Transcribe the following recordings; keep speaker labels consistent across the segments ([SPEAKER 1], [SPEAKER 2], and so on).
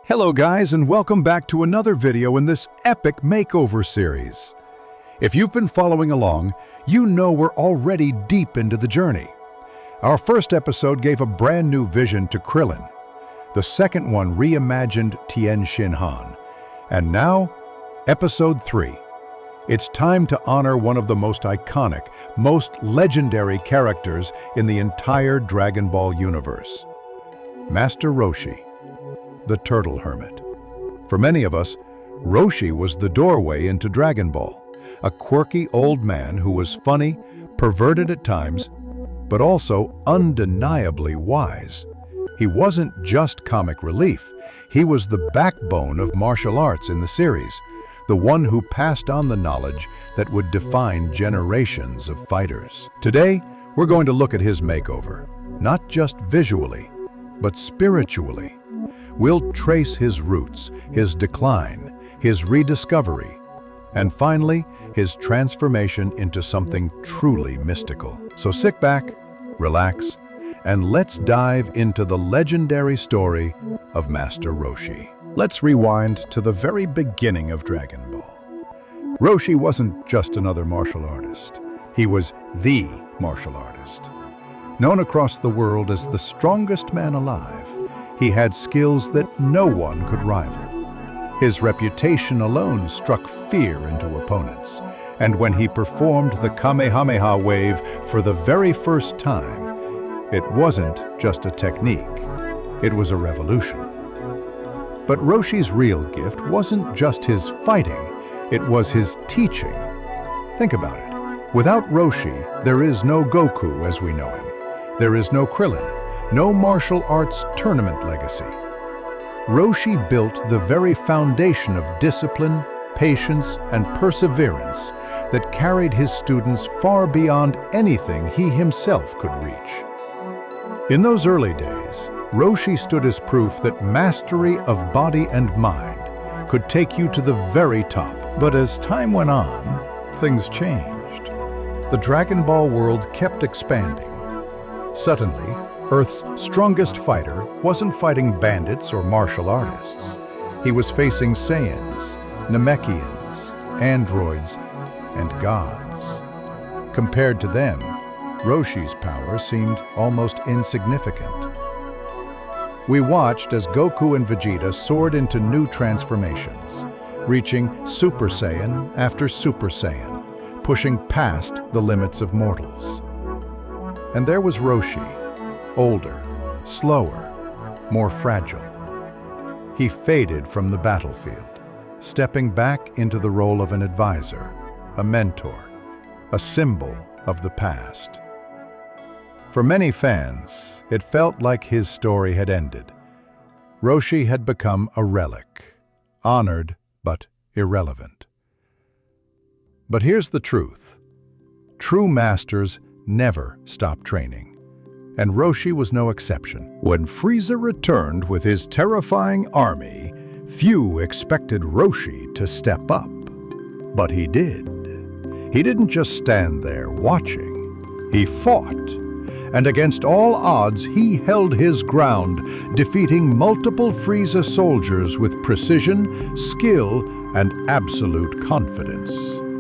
[SPEAKER 1] Hello guys, and welcome back to another video in this epic makeover series. If you've been following along, you know we're already deep into the journey. Our first episode gave a brand new vision to Krillin. The second one reimagined Tien Shin Han. And now, episode 3. It's time to honor one of the most iconic, most legendary characters in the entire Dragon Ball universe. Master Roshi, the Turtle Hermit. For many of us, Roshi was the doorway into Dragon Ball, a quirky old man who was funny, perverted at times, but also undeniably wise. He wasn't just comic relief, he was the backbone of martial arts in the series, the one who passed on the knowledge that would define generations of fighters. Today, we're going to look at his makeover, not just visually, but spiritually. We'll trace his roots, his decline, his rediscovery, and finally, his transformation into something truly mystical. So sit back, relax, and let's dive into the legendary story of Master Roshi. Let's rewind to the very beginning of Dragon Ball. Roshi wasn't just another martial artist. He was the martial artist. Known across the world as the strongest man alive, he had skills that no one could rival. His reputation alone struck fear into opponents, and when he performed the Kamehameha wave for the very first time, it wasn't just a technique, it was a revolution. But Roshi's real gift wasn't just his fighting, it was his teaching. Think about it. Without Roshi, there is no Goku as we know him. There is no Krillin, no martial arts tournament legacy. Roshi built the very foundation of discipline, patience, and perseverance that carried his students far beyond anything he himself could reach. In those early days, Roshi stood as proof that mastery of body and mind could take you to the very top. But as time went on, things changed. The Dragon Ball world kept expanding. Suddenly, Earth's strongest fighter wasn't fighting bandits or martial artists. He was facing Saiyans, Namekians, androids, and gods. Compared to them, Roshi's power seemed almost insignificant. We watched as Goku and Vegeta soared into new transformations, reaching Super Saiyan after Super Saiyan, pushing past the limits of mortals. And there was Roshi, older, slower, more fragile. He faded from the battlefield, stepping back into the role of an advisor, a mentor, a symbol of the past. For many fans, it felt like his story had ended. Roshi had become a relic, honored but irrelevant. But here's the truth. True masters never stop training, and Roshi was no exception. When Frieza returned with his terrifying army, few expected Roshi to step up. But he did. He didn't just stand there watching. He fought. And against all odds, he held his ground, defeating multiple Frieza soldiers with precision, skill, and absolute confidence.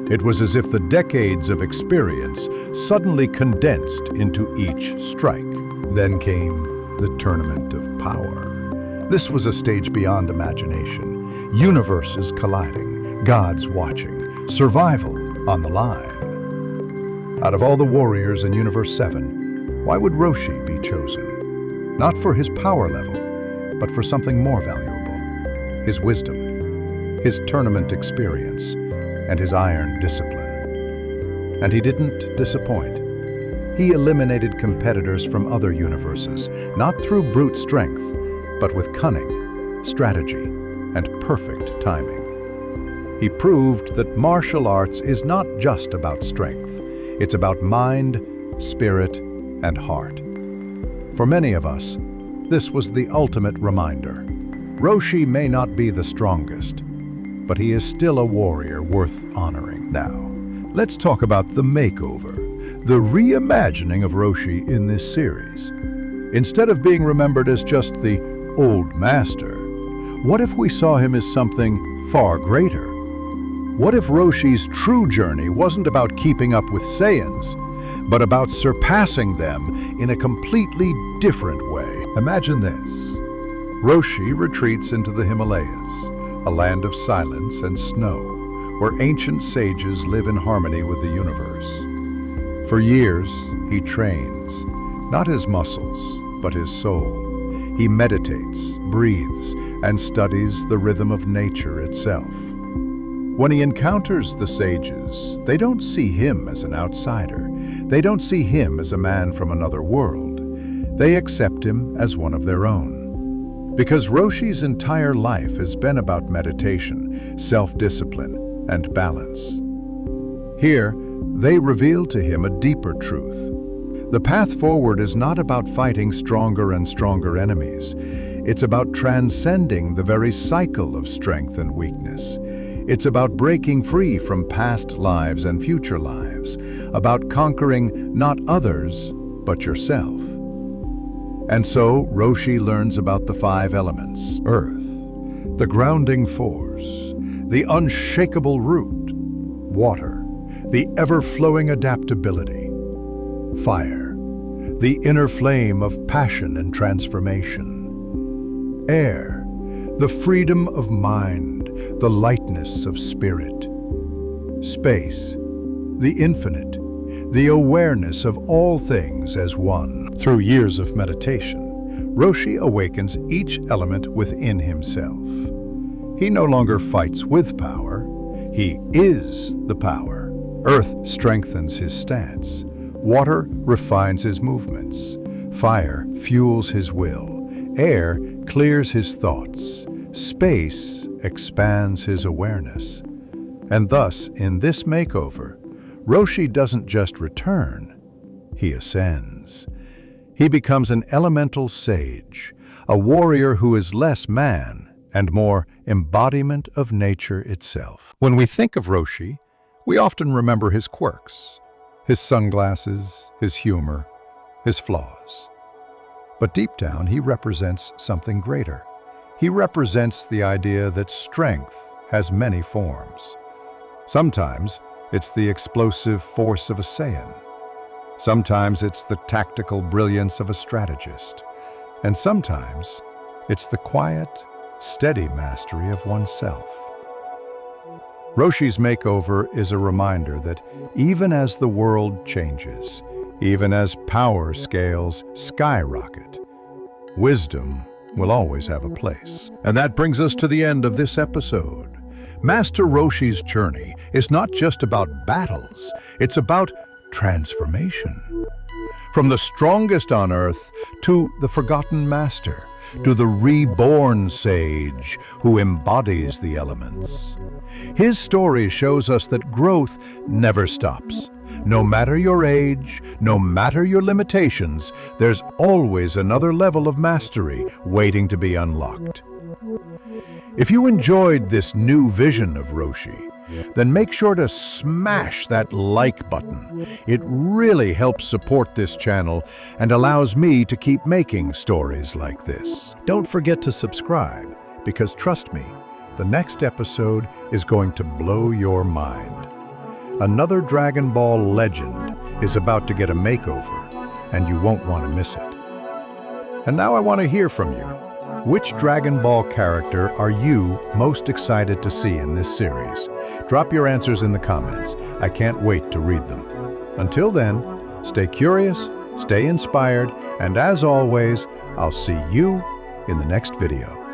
[SPEAKER 1] It was as if the decades of experience suddenly condensed into each strike. Then came the Tournament of Power. This was a stage beyond imagination. Universes colliding, gods watching, survival on the line. Out of all the warriors in Universe 7, why would Roshi be chosen? Not for his power level, but for something more valuable. His wisdom, his tournament experience, and his iron discipline. And he didn't disappoint. He eliminated competitors from other universes, not through brute strength, but with cunning, strategy, and perfect timing. He proved that martial arts is not just about strength. It's about mind, spirit, and heart. For many of us, this was the ultimate reminder. Roshi may not be the strongest, but he is still a warrior worth honoring. Now, let's talk about the makeover, the reimagining of Roshi in this series. Instead of being remembered as just the old master, What if we saw him as something far greater? What if Roshi's true journey wasn't about keeping up with Saiyans, but about surpassing them in a completely different way? Imagine this. Roshi retreats into the Himalayas, a land of silence and snow, where ancient sages live in harmony with the universe. For years, he trains, not his muscles, but his soul. He meditates, breathes, and studies the rhythm of nature itself. When he encounters the sages, they don't see him as an outsider. They don't see him as a man from another world. They accept him as one of their own. Because Roshi's entire life has been about meditation, self-discipline, and balance. Here, they reveal to him a deeper truth. The path forward is not about fighting stronger and stronger enemies. It's about transcending the very cycle of strength and weakness. It's about breaking free from past lives and future lives, about conquering not others, but yourself. And so, Roshi learns about the 5 elements: earth, the grounding force, the unshakable root; water, the ever-flowing adaptability; fire, the inner flame of passion and transformation; air, the freedom of mind, the lightness of spirit; space, the infinite, the awareness of all things as one. Through years of meditation, Roshi awakens each element within himself. He no longer fights with power, he is the power. Earth strengthens his stance. Water refines his movements. Fire fuels his will. Air clears his thoughts. Space expands his awareness. And thus, in this makeover, Roshi doesn't just return, he ascends. He becomes an elemental sage, a warrior who is less man and more embodiment of nature itself. When we think of Roshi, we often remember his quirks, his sunglasses, his humor, his flaws. But deep down, he represents something greater. He represents the idea that strength has many forms. Sometimes it's the explosive force of a Saiyan. Sometimes it's the tactical brilliance of a strategist. And sometimes it's the quiet, steady mastery of oneself. Roshi's makeover is a reminder that even as the world changes, even as power scales skyrocket, wisdom will always have a place. And that brings us to the end of this episode. Master Roshi's journey is not just about battles, it's about transformation. From the strongest on earth to the forgotten master, to the reborn sage who embodies the elements. His story shows us that growth never stops. No matter your age, no matter your limitations, there's always another level of mastery waiting to be unlocked. If you enjoyed this new vision of Roshi, then make sure to smash that like button. It really helps support this channel and allows me to keep making stories like this. Don't forget to subscribe, because trust me, the next episode is going to blow your mind. Another Dragon Ball legend is about to get a makeover, and you won't want to miss it. And now I want to hear from you. Which Dragon Ball character are you most excited to see in this series? Drop your answers in the comments. I can't wait to read them. Until then, stay curious, stay inspired, and as always, I'll see you in the next video.